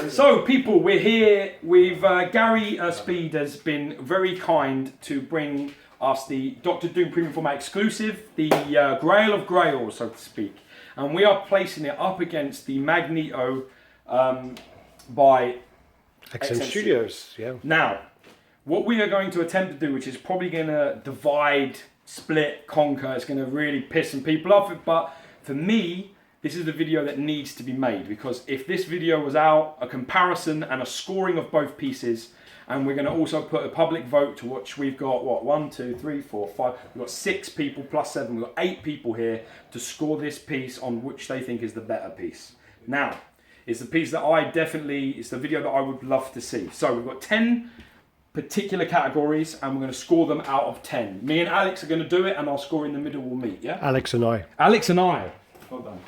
So people, we're here with Gary Speed has been very kind to bring us the Doctor Doom Premium Format exclusive, the Grail of Grails, so to speak. And we are placing it up against the Magneto by XM Studios. Yeah. Now, what we are going to attempt to do, which is probably going to divide, split, conquer, it's going to really piss some people off, but for me, this is the video that needs to be made, because if this video was out, a comparison and a scoring of both pieces, and we're going to also put a public vote to which we've got, what, 1, 2, 3, 4, 5, we've got 6 people plus 7, we've got 8 people here to score this piece on which they think is the better piece. Now, it's the piece that it's the video that I would love to see. So we've got 10 particular categories, and we're going to score them out of 10. Me and Alex are going to do it, and our score in the middle will meet, yeah? Alex and I. Alex and I. Well done.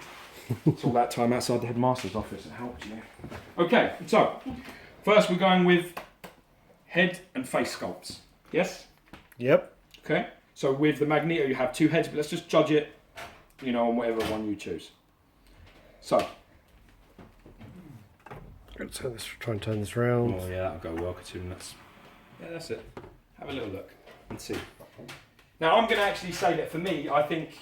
It's all that time outside the headmaster's office. It helps, you know. Okay, so first we're going with head and face sculpts. Yes? Yep. Okay. So with the Magneto, you have 2 heads, but let's just judge it, you know, on whatever one you choose. So. Let's try and turn this around. Oh yeah, that'll go well considering that's it. Have a little look and see. Now I'm going to actually say that for me, I think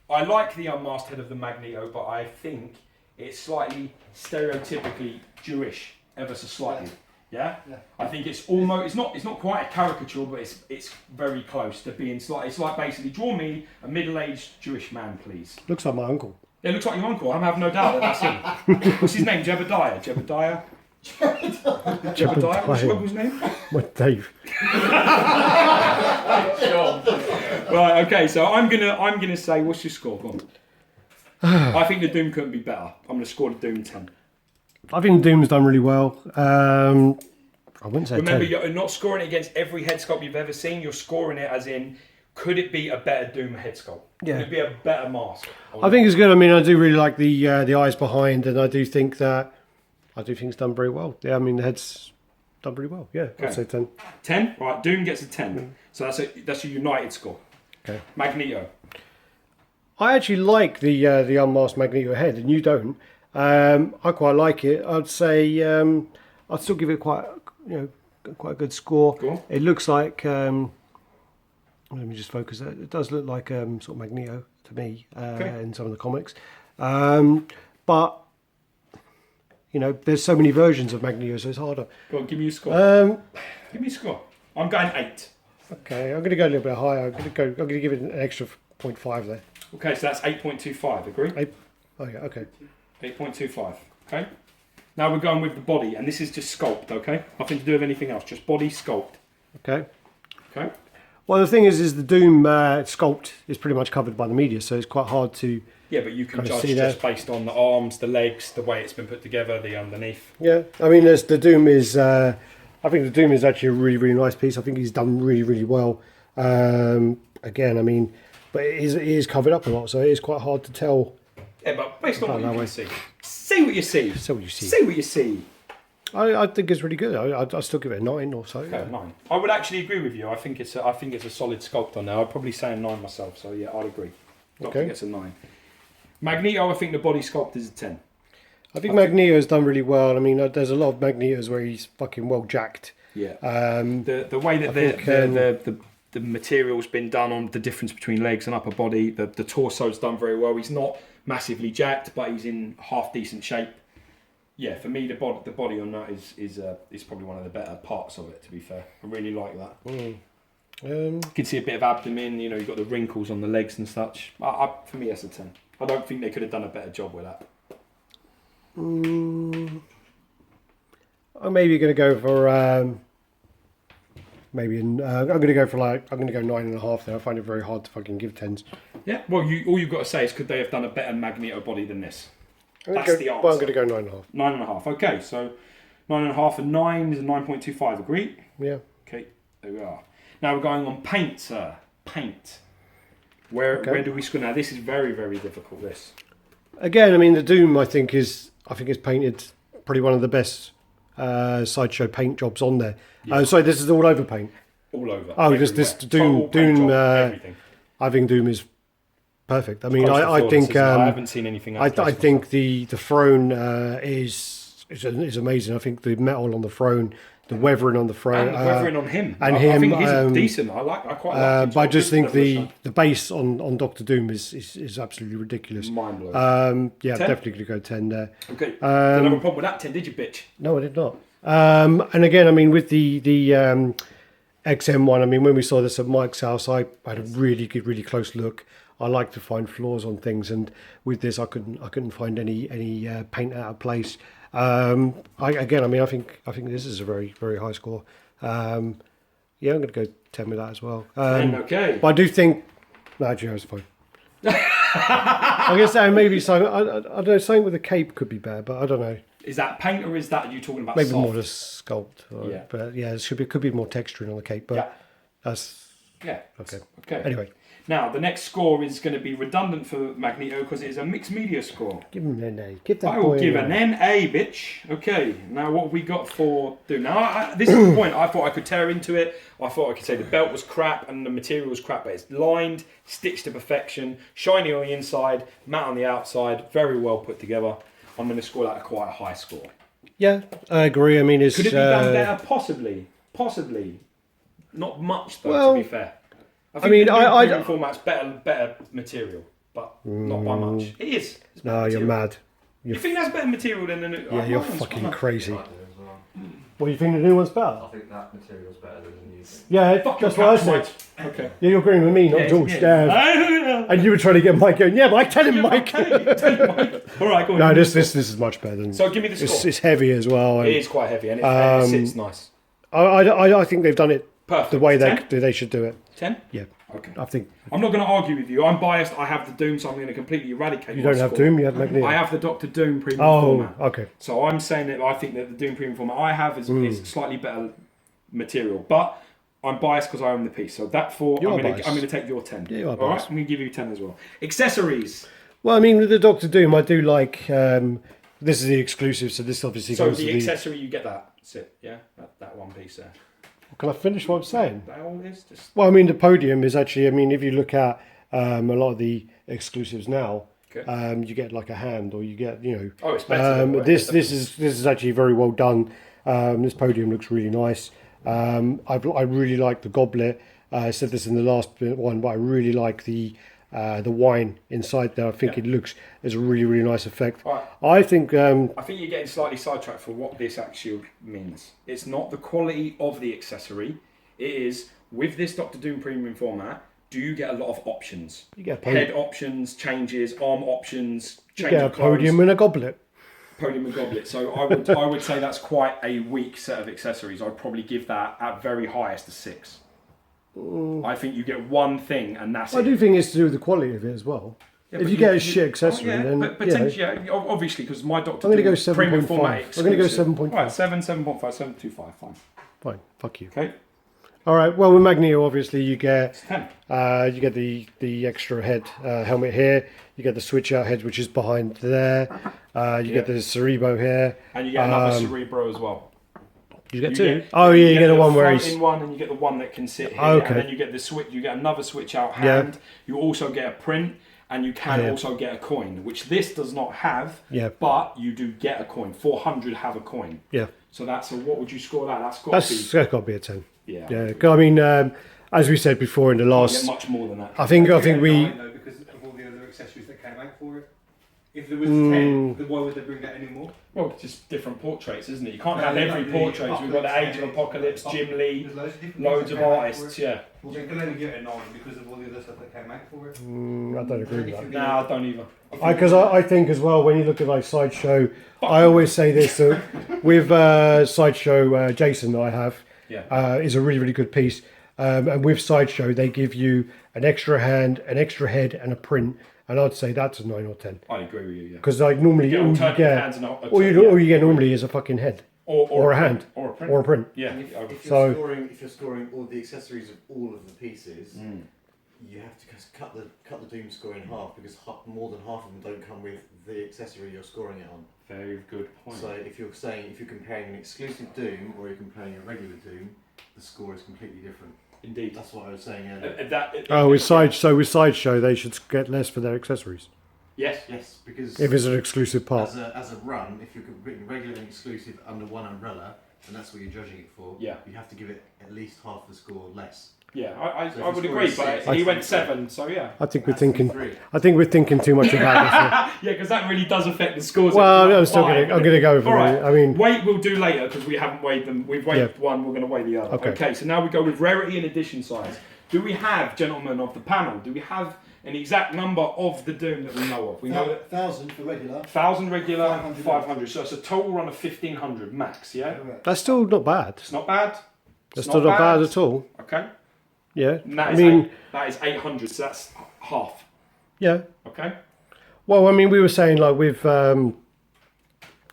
I like the unmasked head of the Magneto, but I think it's slightly stereotypically Jewish, ever so slightly. Yeah? Yeah. I think it's almost, it's not quite a caricature, but it's very close to being slightly. It's like basically, draw me a middle-aged Jewish man, please. Looks like my uncle. It looks like your uncle. I have no doubt that that's him. What's his name? Jebediah. Jebediah. Jebediah. What's your uncle's name? What, Dave? Right. Okay. So I'm gonna say, what's your score? Go on. I think the Doom couldn't be better. I'm gonna score the Doom 10. I think Doom's done really well. I wouldn't say. Remember, 10. you're not scoring it against every head sculpt you've ever seen. You're scoring it as in, could it be a better Doom head sculpt? Yeah. Could it be a better mask? I think it's good. I mean, I do really like the eyes behind, and I do think it's done very well. Yeah, I mean, the head's done pretty well. Yeah, okay. I'd say 10. 10? Right, Doom gets a 10. So that's a united score. Okay. Magneto. I actually like the unmasked Magneto head, and you don't. I quite like it. I'd say I'd still give it quite a good score. Cool. It looks like let me just focus. It does look like sort of Magneto to me in some of the comics, but you know, there's so many versions of Magneto, so it's harder. Go on, give me your score. Give me a score. I'm going 8. Okay, I'm going to go a little bit higher. I'm going to give it an extra 0.5 there. Okay, so that's 8.25. Agree? Oh yeah. Okay. 8.25. Okay. Now we're going with the body, and this is just sculpt. Okay, nothing to do with anything else. Just body sculpt. Okay. Okay. Well, the thing is the Doom sculpt is pretty much covered by the media, so it's quite hard to. Yeah, but you can judge just based on the arms, the legs, the way it's been put together, the underneath. Yeah, I mean, the Doom is. I think the Doom is actually a really, really nice piece. I think he's done really, really well. Again, I mean, but it is covered up a lot, so it is quite hard to tell. Yeah, but based on what you can see. See what you see. See what you see. See what you see. I think it's really good. I'd still give it a 9 or so. Okay, yeah. 9. I would actually agree with you. I think it's a solid sculpt on there. I'd probably say a 9 myself. So yeah, I'd agree. I think it's a 9. Magneto, I think the body sculpt is a 10. I think Magneto's done really well. I mean, there's a lot of Magnetos where he's fucking well jacked. Yeah. The way that the material's been done on the difference between legs and upper body, the torso's done very well. He's not massively jacked, but he's in half decent shape. Yeah, for me, the body on that is probably one of the better parts of it. To be fair, I really like that. You can see a bit of abdomen. You know, you've got the wrinkles on the legs and such. For me, that's a 10. I don't think they could have done a better job with that. I'm maybe going to go for I'm going to go for I'm going to go 9.5 there. I find it very hard to fucking give 10s. Yeah, well, all you've got to say is, could they have done a better Magneto body than this? That's the answer. Well, I'm going to go 9.5. 9.5. Okay, so 9.5 and 9 is a 9.25. Agree? Yeah. Okay, there we are. Now we're going on paint, sir. Paint. Where do we score now? This is very, very difficult. This. Again, I mean, the Doom I think is painted probably one of the best Sideshow paint jobs on there. Yeah. Sorry, this is all over paint. All over. Oh, this Doom. Everything. I think Doom is perfect. I mean, I think I haven't seen anything else. I think the throne is is amazing. I think the metal on the throne, the weathering on the throne, And the weathering on him. and I him, think he's decent. I quite like him. but I just think the base on Doctor Doom is absolutely ridiculous. Mind blowing. Yeah, 10? definitely going to go 10 there. Okay. Didn't have a problem with that 10, did you, bitch? No, I did not. And again, I mean, with the XM one, I mean, when we saw this at Mike's house, I had a really good, really close look. I like to find flaws on things, and with this, I couldn't find any paint out of place. I think this is a very, very high score. Yeah, I'm going to go 10 with that as well. 10, okay. But I do think, no, actually, I was fine. I guess maybe something. I don't know. Something with a cape could be better, but I don't know. Is that paint or is that you talking about? Maybe soft? more the sculpt. Yeah. But yeah, it could be more texturing on the cape. But that's okay. Anyway. Now, the next score is going to be redundant for Magneto because it is a mixed media score. Give him an A. Give that I will boy give an NA, bitch. Okay, now what have we got for Doom? Now, this is the point. I thought I could tear into it. I thought I could say the belt was crap and the material was crap, but it's lined, stitched to perfection, shiny on the inside, matte on the outside, very well put together. I'm going to score that quite a high score. Yeah, I agree. I mean, it's... Could it be done better? Possibly. Possibly. Not much, though, to be fair. I think the Doom format's better material, but not by much. It is. No, you're mad. You think that's better material than the new? Yeah, you're fucking crazy. I do as well. What, you think the new one's better? I think that material's better than the new thing. Yeah, that's what I said. Okay. Yeah, you're agreeing with me, not George. Yeah. And you were trying to get Mike going. Yeah, Mike, tell him, Mike. Tell him, Mike. All right, go on. No, this is much better than. So give me the score. It's heavy as well. And, it is quite heavy, and it sits nice. I think they've done it perfect. The way they should do it. 10? Yeah. Okay. I think. I'm not going to argue with you. I'm biased. I have the Doom, so I'm going to completely eradicate. You don't have Doom. You have Magneto. I have the Doctor Doom premium format. Oh, okay. So I'm saying that I think that the Doom premium format I have is slightly better material, but I'm biased because I own the piece. So that I'm going to take your 10. Yeah, you are all right, biased. I'm going to give you 10 as well. Accessories. Well, I mean, with the Doctor Doom, I do like. This is the exclusive, so this obviously So goes to the accessory, you get that. Sit, yeah, that one piece there. Can I finish what I'm saying? That all is just. Well, I mean, the podium is actually. I mean, if you look at a lot of the exclusives now, you get like a hand, or you get Oh, it's better. This is actually very well done. This podium looks really nice. I really like the goblet. I said this in the last one, but I really like the wine inside there. I think it looks as a really, really nice effect. Right. I think you're getting slightly sidetracked for what this actually means. It's not the quality of the accessory. It is, with this Doctor Doom premium format, do you get a lot of options? you get Head options, changes, arm options, you get a podium and a goblet. Podium and goblet. So I would say that's quite a weak set of accessories. I'd probably give that at very highest a 6. I think you get one thing and that's it. I do think it's to do with the quality of it as well. Yeah, if you get a shit accessory, then but potentially, obviously, because my Doctor I'm going to go Doom premium 7.5. format I'm going to go 7.5. Right, 7.5, 7.25, fine. Fine, fuck you. Okay. All right. Well, with Magneto, obviously, you get 10. You get the extra head helmet here. You get the switch out head, which is behind there. You get the Cerebro here, and you get another Cerebro as well. You get two. You get the one where he's in one, and you get the one that can sit here. Okay. And then you get the switch. You get another switch out hand. You also get a print, and you can also get a coin, which this does not have. Yeah. But you do get a coin. 400 have a coin. Yeah. So that's what would you score that? That's got to be a 10. Yeah. Yeah. I mean, as we said before in the last, much more than that. I think we. Because of all the other accessories that came out for it. If there was 10, then why would they bring that anymore? Well, just different portraits, isn't it? You can't have every portrait. We've got the Age of Apocalypse, Jim Lee, loads of artists, You can only get a 9 because of all the other stuff that came out for it. I don't agree with that. Nah, I don't either. Because I think as well, when you look at like Sideshow, I always say this, with Sideshow Jason that I have, is a really, really good piece. And with Sideshow, they give you an extra hand, an extra head, and a print. And I'd say that's a 9 or 10. I agree with you, yeah. Because like normally all you get normally is a fucking head. Or a hand. Or a print. Or a print. Yeah. If you're scoring all the accessories of all of the pieces, you have to cut the Doom score in half because more than half of them don't come with the accessory you're scoring it on. Very good point. So if you're comparing an exclusive Doom or you're comparing a regular Doom, the score is completely different. Indeed. That's what I was saying earlier. With Sideshow, they should get less for their accessories. Yes. Yes, because If it's an exclusive part. as a run, if you're written regular and exclusive under one umbrella, and that's what you're judging it for, Yeah. you have to give it at least half the score less. Yeah, So if I you would score agree, a but six, he went that's 7, so yeah. I think we're That's thinking. 3. I think we're thinking too much about Yeah, because that really does affect the scores. Well, If I'm still five. I'm gonna go for All right. it. I mean, Weight we'll do later because we haven't weighed them. We've weighed one, we're going to weigh the other. Okay. So now we go with rarity and edition size. Do we have, gentlemen of the panel, do we have an exact number of the Doom that we know of? We know that 1,000 for regular. 1,000 regular, 500. 500. So it's a total run of 1,500 max, yeah? Correct. that's still not bad. It's not bad. That's still not bad at all. Okay. Yeah. And that I is mean, that is 800, so that's half. yeah. Okay. Well, I mean, we were saying like with I'm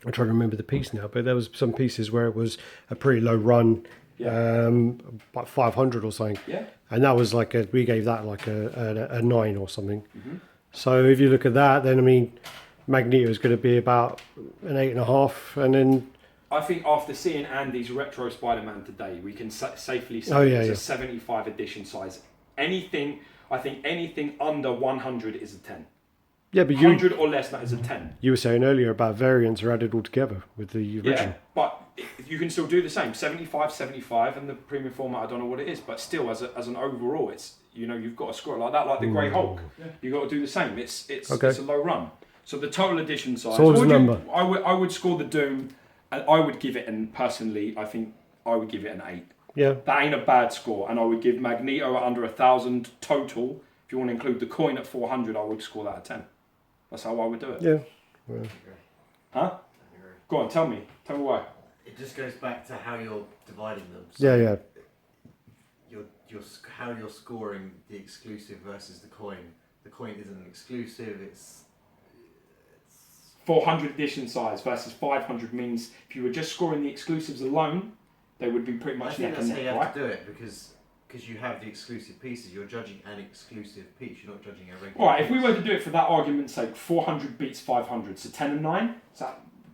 trying to remember the piece now, but there was some pieces where it was a pretty low run, like 500 or something, Yeah. and that was like we gave that like a 9 or something. Mm-hmm. So if you look at that, then I mean, Magneto is going to be about an 8.5, and then I think after seeing Andy's retro Spider-Man today, we can safely say it's a 75 edition size. Anything under 100 is a 10. yeah, but 100 or less, that is a 10. you were saying earlier about variants are added all together with the original. Yeah, but you can still do the same. 75, and the premium format, I don't know what it is, but still, as an overall, it's, you know, you've got to score it like that, like the Grey Hulk. You've got to do the same. It's a low run. So the total edition size. So what was the number? I would score the Doom, and I would give it, and personally, I think I would give it an 8. Yeah. That ain't a bad score, and I would give Magneto at under 1,000 total. If you want to include the coin at 400, I would score that a 10. That's how I would do it. Yeah. Huh? Go on, tell me why. It just goes back to how you're dividing them. Yeah. How you're scoring the exclusive versus the coin. The coin isn't an exclusive. It's 400 edition size versus 500 means if you were just scoring the exclusives alone, they would be pretty I much think neck that's and how you neck, have right? to do it because you have the exclusive pieces. You're judging an exclusive piece. You're not judging a regular. All right, if we piece. were to do it for that argument's sake, 400 beats 500, so 10 and 9. Is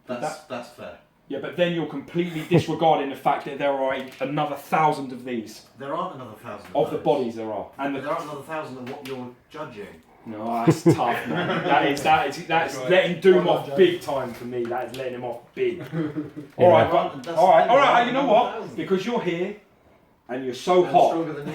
That's fair. Yeah, but then you're completely disregarding the fact that there are another 1,000 of these. There aren't another 1,000 Of the those. bodies there are. And There aren't another 1,000 of what you're judging. no, that's tough, man. That's letting Doom off big time for me. That is letting him off big. All right, but, all right. You know what? Because you're here and you're so hot, Stronger than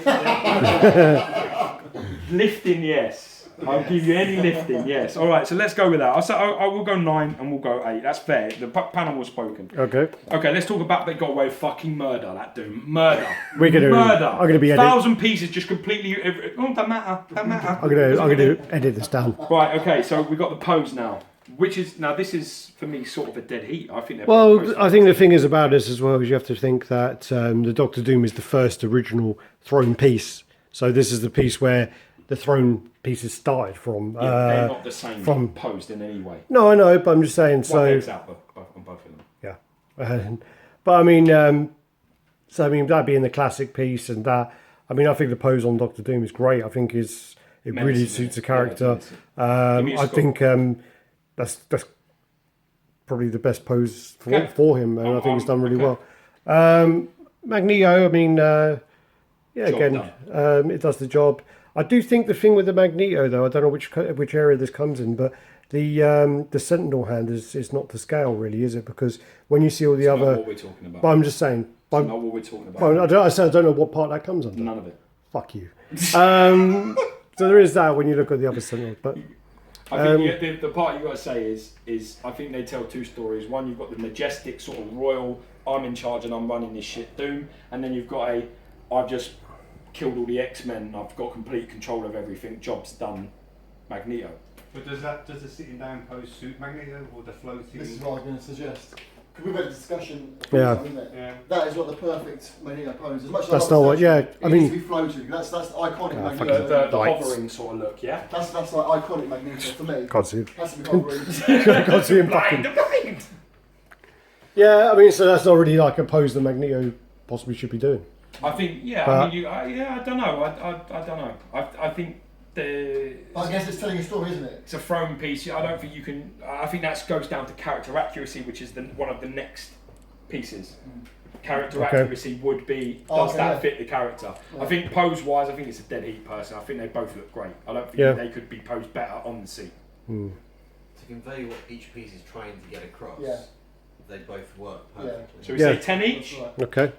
you. lifting, yes. I'll give you any lifting, yes. All right, so let's go with that. I will go 9 and we'll go 8. That's fair. The panel was spoken. Okay. Okay, let's talk about they got away with fucking murder. That Doom, murder. We're gonna. Murder. I'm gonna be edit. 1,000 pieces just completely. Oh, don't matter. I'm gonna edit this down. Right, okay, so we've got the pose now. Which is, now this is, for me, sort of a dead heat. I think they're Well, close. I think the thing is about this as well is you have to think that the Doctor Doom is the first original thrown piece. So this is the piece where the thrown pieces started from. Yeah, they're not the same from- posed in any way. No, I know, but I'm just saying. One So leg's out on both of them. yeah, but I mean, that being the classic piece and that. I mean, I think the pose on Doctor Doom is great. I think it really Menacing, suits the yeah, character. it's menacing. I think that's probably the best pose Okay. for him, and I think he's done really okay. well. Magneto, I mean, yeah, Job again, it does the job. I do think the thing with the Magneto, though, I don't know which area this comes in, but the Sentinel hand is not to scale, really, is it? Because when you see all the It's not other, what we're talking about. but I'm just saying, It's not what we're talking about. well, I don't know what part that comes under. None of it. Fuck you. So there is that when you look at the other Sentinels, but. I think the part you got to say is I think they tell two stories. One, you've got the majestic sort of royal, I'm in charge and I'm running this shit Doom, and then you've got I've just killed all the X-Men, I've got complete control of everything, job's done, Magneto. But does the sitting down pose suit Magneto or the floating? This is what I was going to suggest. Because we've had a discussion. Yeah. Isn't it? Yeah. That is what the perfect Magneto pose. As much as That's I not love what- yeah, it I needs mean- to be floating. That's iconic Ah, Magneto. The Lights. hovering sort of look, yeah? That's like iconic Magneto for me. Can't see him. Has to be hovering. Can't see him fucking. Yeah, I mean, so that's already like a pose that Magneto possibly should be doing. I think, yeah, But- I mean, I don't know, I don't know. I think I guess it's telling a story, isn't it? it's a thrown piece. I don't think you can. I think that goes down to character accuracy, which is one of the next pieces. Character Okay. accuracy would be, Oh, does okay, that yeah. fit the character? Yeah. I think pose wise, I think it's a dead heat person. I think they both look great. I don't think Yeah. they could be posed better on the seat. to convey what each piece is trying to get across, they both work perfectly. So we say 10 each? Right. Okay.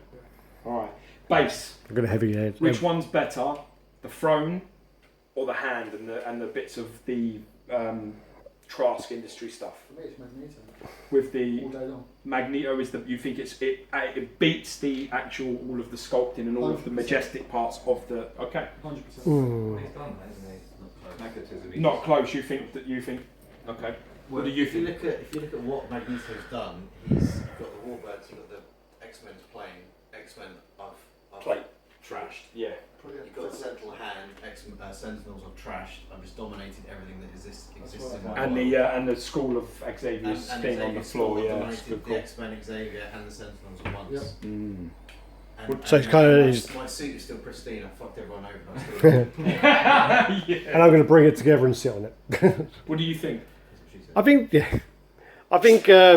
Alright. Base. I've got a heavy head. Which one's better? The throne or the hand and the bits of the Trask industry stuff? For me, it's Magneto. With the All day long. Magneto is you think it beats the actual all of the sculpting and all of the 100%. majestic parts of the 100%. Mm. He's done that, isn't he? Magnetism. not close. You think okay. What do you if you think? look at what Magneto's done, he's got the Warbirds, you've got the X-Men's plane, X-Men I've Plate trashed. Yeah. You've got the Central Hand, Sentinels I've trashed. I've just dominated everything that exists in my And world. and the school of Xavier's thing on the Xavier's floor. I've Yeah. dominated the X-Men, Xavier, and the Sentinels at once. Yep. Mm. So it's kind of my suit is still pristine. I fucked everyone over. But I still Yeah. and I'm going to bring it together and sit on it. What do you think? I think, I think, I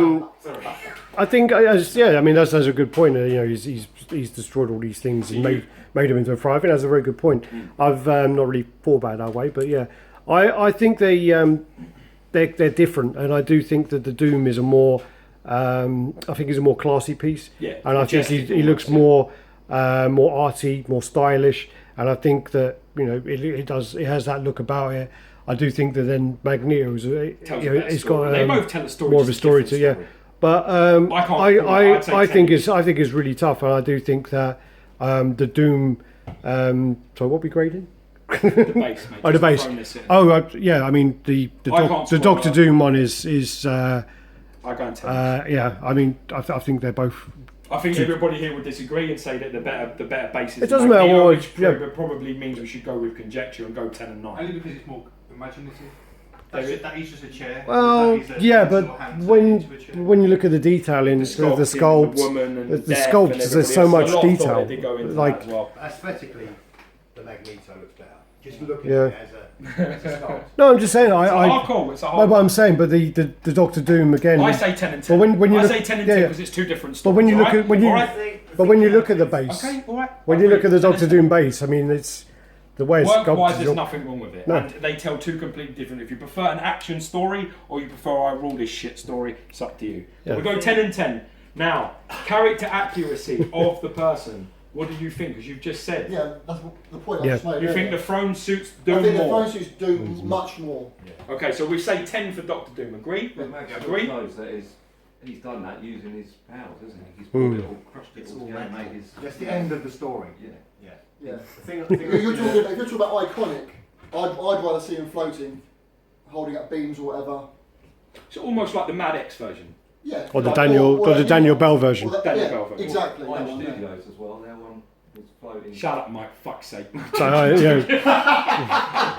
mean, that's a good point. You know, he's destroyed all these things and made them into a fry. I think that's a very good point. I've not really thought about it that way, but yeah, I think they're different, and I do think that the Doom is a more, I think is a more classy piece. Yeah. And I think he looks more arty, more stylish, and I think that it has that look about it. I do think that then Magneto's, it's got they both tell a story, more of a story to But I think it's really tough, and I do think that the Doom. Sorry, what we grading? The base, mate. Oh, the base. Yeah. I mean the Doctor Doom one is. I go and tell. Yeah. I mean I think they're both. I think everybody here would disagree and say that the better bases. It doesn't matter what. Which probably means we should go with conjecture and go 10 and 9. Only because it's more imaginative. That is just a chair. Well, but when you look at the detail in the sculpts, the sculpts, there's so much detail. Like aesthetically, the Magneto looks better. Just looking at it as a sculpt. No, I'm just saying. It's a hard But I'm saying, but the Doctor Doom again. I say 10 and 10. But when you I say 10 and 10 because it's two different stories. But when you look right? at when you look at the base, okay, all right. when you look at the Doctor Doom base, I mean, it's the way it's work-wise, sculpted. there's nothing wrong with it. No. And they tell two completely different. If you prefer an action story or you prefer I rule this shit story, it's up to you. Yeah. We'll go 10 and 10. Now, character accuracy of the person. What do you think? Because you've just said. Yeah, that's the point I Yeah. just made. You think the throne suits do I think more? the throne suits do much more. Okay, so we say 10 for Doctor Doom. Agree? But Max Agree? knows that he's done that using his powers, hasn't he? He's brought it all, crushed it all together, made his. That's the end of the story. Yeah. Yeah. The thing If you're talking about iconic, I'd rather see him floating, holding up beams or whatever. It's almost like the Mad X version. Yeah. Or the Daniel Bell version. Daniel Bell version. Exactly. Live that one there. Studios as well. Their one was floating. Shut up, Mike. Fuck's sake.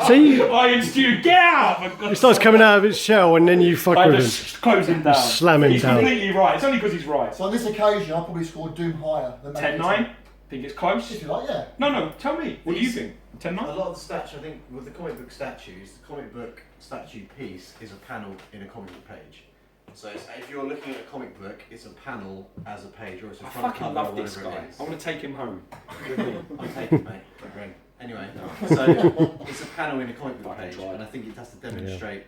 See, Iron Stew, get out! For God's it starts sake. coming out of its shell, and then you fuck I with him. just close him down. Slam him he's down. completely right. It's only because he's right. So on this occasion, I'll probably score Doom higher than 10-9? Think it's close? If you like, yeah. No, tell me. What do you think? 10-9? A lot of the statues, I think, with the comic book statues, the comic book statue piece is a panel in a comic book page. So if you're looking at a comic book, it's a panel as a page, or it's a I front fucking cover or love this whatever guy. it is. I want to take him home. I'll take it, mate. Don't bring. Anyway, so it's a panel in a comic book Fucking page, tried. and I think it has to demonstrate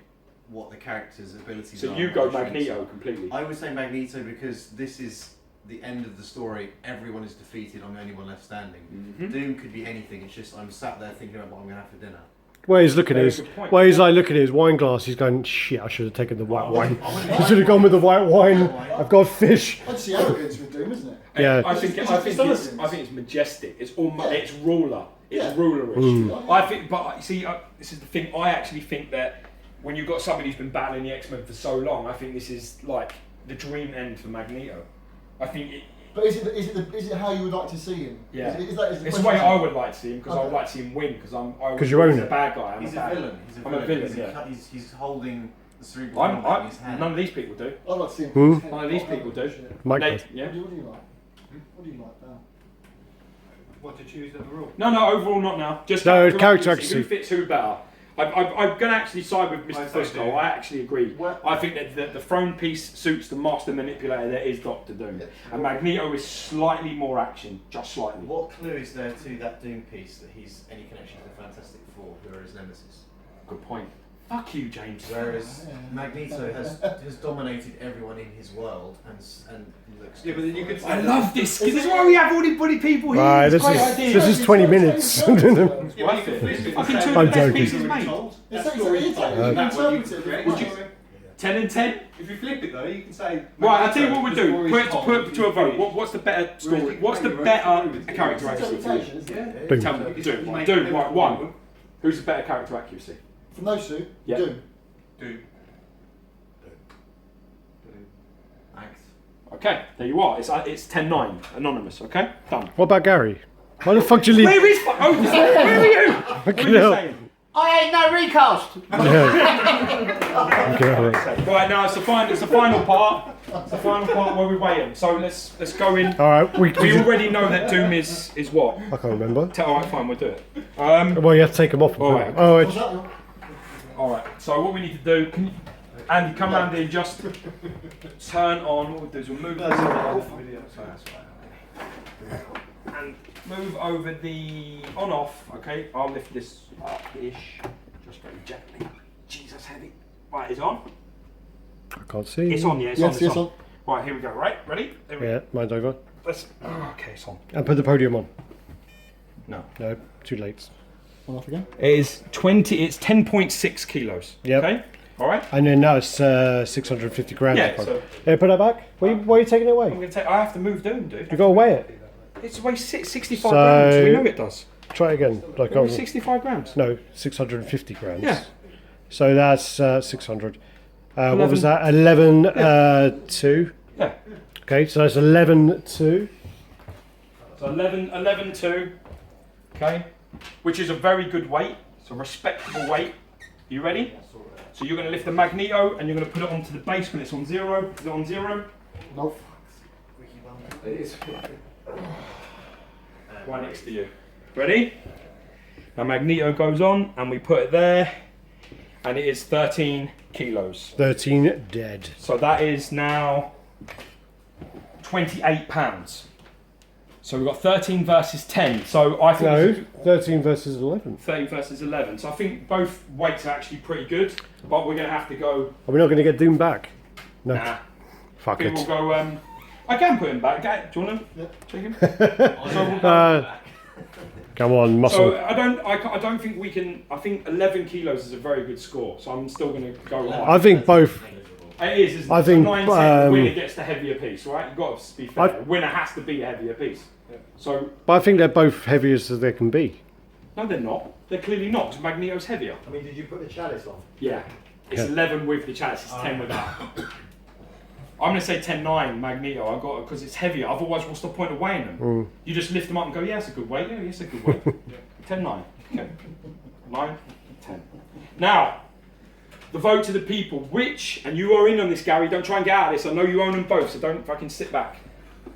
what the character's abilities are. So you go and strengths Magneto are. completely. I would say Magneto because this is the end of the story. Everyone is defeated. I'm the only one left standing. Mhm. Doom could be anything. It's just I'm sat there thinking about what I'm going to have for dinner. Where he's looking at Very his, good point. where he's like looking at his wine glass, he's going, shit, I should have taken the white wine. I should have gone with the white wine. I've got fish. I'd see arrogance with Doom, isn't it? Yeah. I think it's majestic. It's almost it's ruler. It's rulerish. I think, but see, this is the thing. I actually think that when you've got somebody who's been battling the X-Men for so long, I think this is like the dream end for Magneto. I think. But is it how you would like to see him? Yeah. Is It's the way I would like to see him because I would like to see him win because you own he's it. a bad guy. He's a villain. I'm a villain. He's holding the cerebral in his hand. None of these people do. I'd like to see him. None of these people do. Mike They- does. yeah. What do you like? What do you like now? What to choose overall? No, overall not now. Just No, character character accuracy. Who accuracy. fits who better? I'm going to actually side with Mr. I say Fusco. Doom. I actually agree. Well- I think that the throne piece suits the master manipulator that is Doctor Doom. And Magneto is slightly more action, just slightly. What clue is there to that Doom piece that he's any connection to the Fantastic Four, who are his nemesis? Good point. Fuck you, James. Whereas Magneto has dominated everyone in his world and looks. Yeah, but then you could. I love this. This is why we have all these bloody people here. Right, It's this a great idea. is 20 minutes. Worth it. Fucking two of the I'm best joking. pieces made. It's interpretive. 10 and 10. If you flip it though, you can say. Right, I'll tell you what we'll do. Put it to a vote. What's the better story? What's the better character accuracy for you? Boom. Tell me. Doom. Right, one. Who's the better character accuracy? From those two, Yeah. Doom. Max. Okay, there you are. It's 10-9. Anonymous, okay? Done. What about Gary? Why the fuck do you leave? Where is... Oh, where are you? What are you hell. saying? I ain't no recast. Right, now it's the final part. It's the final part where we weigh him. So let's go in. Alright, We already know that Doom is what? I can't remember. Alright, fine, we'll do it. Well, you have to take them off. And Alright. put 'em- Oh, What's that? Alright, so what we need to do, Andy, come round here and just turn on, what we'll do is we'll move and move over the on-off, okay? I'll lift this up-ish, just very gently. Jesus, heavy. Right, it's on? I can't see. It's on, yeah, it's Yes, on, yes, it's on. on. Right, here we go, right? Ready? There we Yeah, mine's over. Okay, it's on. And put the podium on. No. No, too late. One off again. It is 10.6 kilos, Yep. okay? Alright? And then now it's 650 grams. Yeah, so Yeah, put that back. Why are you taking it I'm away? going to take, I have to move Doom, dude. You got to weigh it. It weighs 65 So- grams, we know it does. Try it again. Like, It weighs 65 grams. no, 650 grams. Yeah. So that's 600. What was that? 11 2. Yeah. Okay, so that's 11 2. So 11.2, okay, which is a very good weight. It's a respectable weight. You ready? So you're going to lift the Magneto and you're going to put it onto the base when it's on 0. Is it on 0? No. Right next to you. Ready? Now Magneto goes on and we put it there and it is 13 kilos. 13 dead. So that is now 28 pounds. So we've got 13 versus 10. So I think No, 13 versus 11. 13 versus 11. So I think both weights are actually pretty good, but we're going to have to go. Are we not going to get Doom back? No. Nah. Fuck I think it. we'll go. I can put him back. Do you want him? Yeah. Take him. So we'll go. Come on, muscle. So I don't think we can. I think 11 kilos is a very good score. So I'm still going to go high. I think both. It is. Isn't I it? think, So 9-10, the winner gets the heavier piece, right? You've got to be fair. The winner has to be a heavier piece. So But I think they're both heavy as they can be. no, they're not. They're clearly not. 'Cause Magneto's heavier. I mean, did you put the chalice on? Yeah. It's 11 with the chalice. It's 10 without. I'm going to say 10-9 Magneto. I got because it's heavier. Otherwise, what's the point of weighing them? You just lift them up and go, yeah, it's a good weight. Yeah, it's a good weight. 10-9. Okay. 9, 10. Now, the vote to the people. Which, and you are in on this, Gary. Don't try and get out of this. I know you own them both, so don't fucking sit back.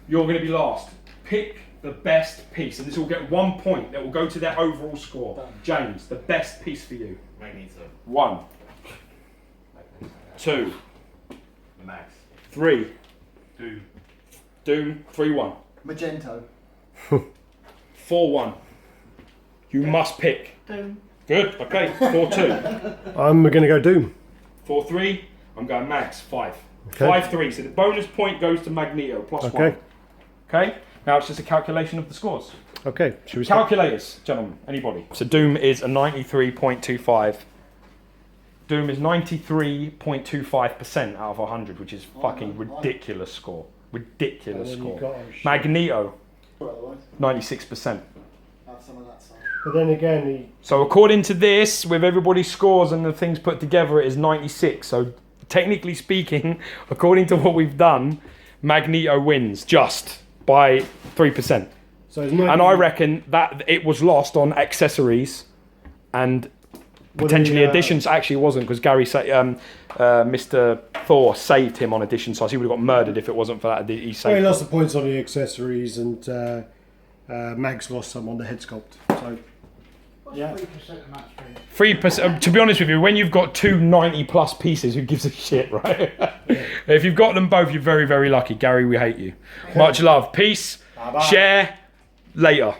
You're going to be last. Pick the best piece, and this will get 1 point. That will go to their overall score. James, the best piece for you. Magneto. 1, 2, Max. 3. Doom. Doom. 3-1. Magento. 4-1. You must pick. Doom. Good. Okay. 4-2. I'm going to go Doom. 4-3. I'm going Max. 5. Okay. 5-3. So the bonus point goes to Magneto plus 1. Okay. Okay. Now it's just a calculation of the scores. Okay. Should we start? Calculators, gentlemen. Anybody? So Doom is a 93.25. Doom is 93.25% out of 100, which is fucking ridiculous score. Ridiculous score. Magneto, 96%. Have some of that side. But then again, So according to this, with everybody's scores and the things put together, it is 96. So technically speaking, according to what we've done, Magneto wins just by 3%. so it's 90, And I reckon that it was lost on accessories and potentially additions. Actually, it wasn't, because Gary Mr. Thor saved him on addition size. He would have got murdered if it wasn't for that. He Well, he saved. lost the points on the accessories, and Max lost some on the head sculpt. So yeah, 3% of match fee. 3%. To be honest with you, when you've got two 90+ pieces, who gives a shit, right? If you've got them both, you're very, very lucky. Gary, we hate you. Much love. Peace. Share. Later.